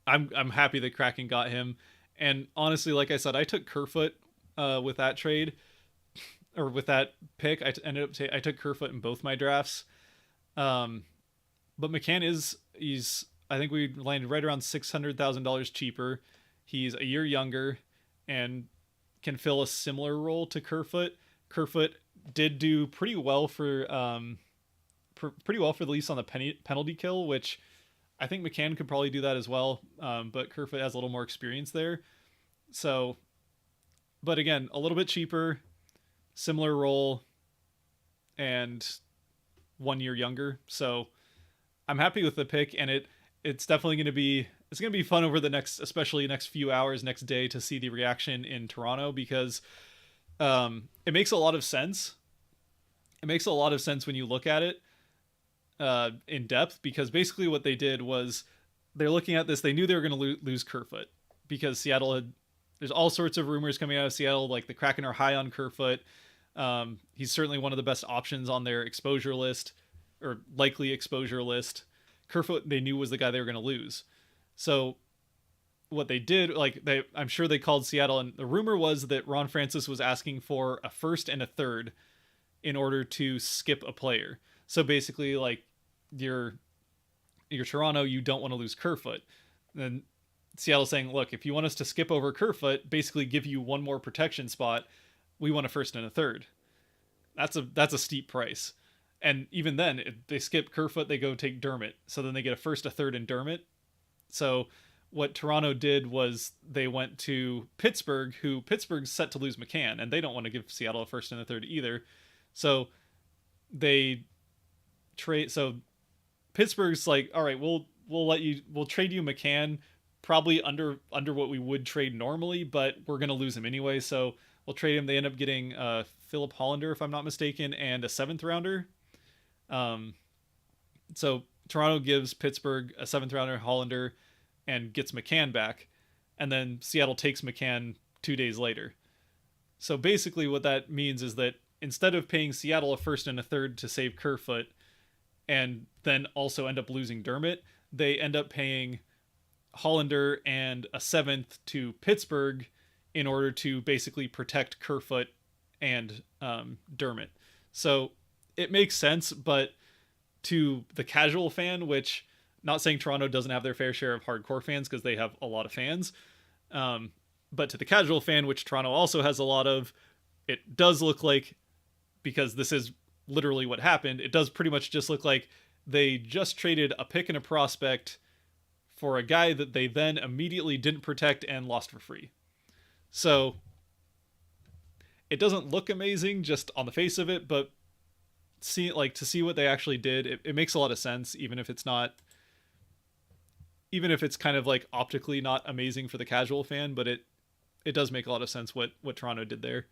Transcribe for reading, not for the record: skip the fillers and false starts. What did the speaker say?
I'm happy that Kraken got him. And honestly, like I said, I took Kerfoot with that trade or with that pick. I took Kerfoot in both my drafts. Um, but McCann is he's I think we landed right around $600,000 cheaper. He's a year younger and can fill a similar role to Kerfoot. Kerfoot did do pretty well for the Leafs on the penalty kill, which I think McCann could probably do that as well. But Kerfoot has a little more experience there. So, but again, a little bit cheaper, similar role, and 1 year younger. So I'm happy with the pick, and it's definitely going to be fun over the next, especially next few hours, next day, to see the reaction in Toronto, because it makes a lot of sense. It makes a lot of sense when you look at it in depth, because basically what they did was they're looking at this. They knew they were going to lose Kerfoot because Seattle had. There's all sorts of rumors coming out of Seattle, like the Kraken are high on Kerfoot. He's certainly one of the best options on their exposure list, or likely exposure list. Kerfoot they knew was the guy they were going to lose. So what they did, I'm sure they called Seattle, and the rumor was that Ron Francis was asking for a first and a third in order to skip a player. So basically, like, you're Toronto, you don't want to lose Kerfoot. Then Seattle's saying, look, if you want us to skip over Kerfoot, basically give you one more protection spot, we want a first and a third. That's a steep price. And even then, if they skip Kerfoot, they go take Dermott. So then they get a first, a third, and Dermott. So what Toronto did was they went to Pittsburgh, who Pittsburgh's set to lose McCann, and they don't want to give Seattle a first and a third either. So they trade. So Pittsburgh's like, all right, we'll trade you McCann, probably under what we would trade normally, but we're gonna lose him anyway. So we'll trade him. They end up getting Philip Hollander, if I'm not mistaken, and a seventh rounder. So Toronto gives Pittsburgh a seventh rounder, Hollander, and gets McCann back, and then Seattle takes McCann 2 days later. So basically, what that means is that instead of paying Seattle a first and a third to save Kerfoot, and then also end up losing Dermott, they end up paying Hollander and a seventh to Pittsburgh in order to basically protect Kerfoot and Dermott. So it makes sense, but to the casual fan, which, not saying Toronto doesn't have their fair share of hardcore fans because they have a lot of fans, but to the casual fan, which Toronto also has a lot of, it does look like, because this is literally what happened, it does pretty much just look like they just traded a pick and a prospect for a guy that they then immediately didn't protect and lost for free. So it doesn't look amazing just on the face of it, but to see what they actually did, it makes a lot of sense, even if it's kind of like optically not amazing for the casual fan, but it does make a lot of sense what Toronto did there.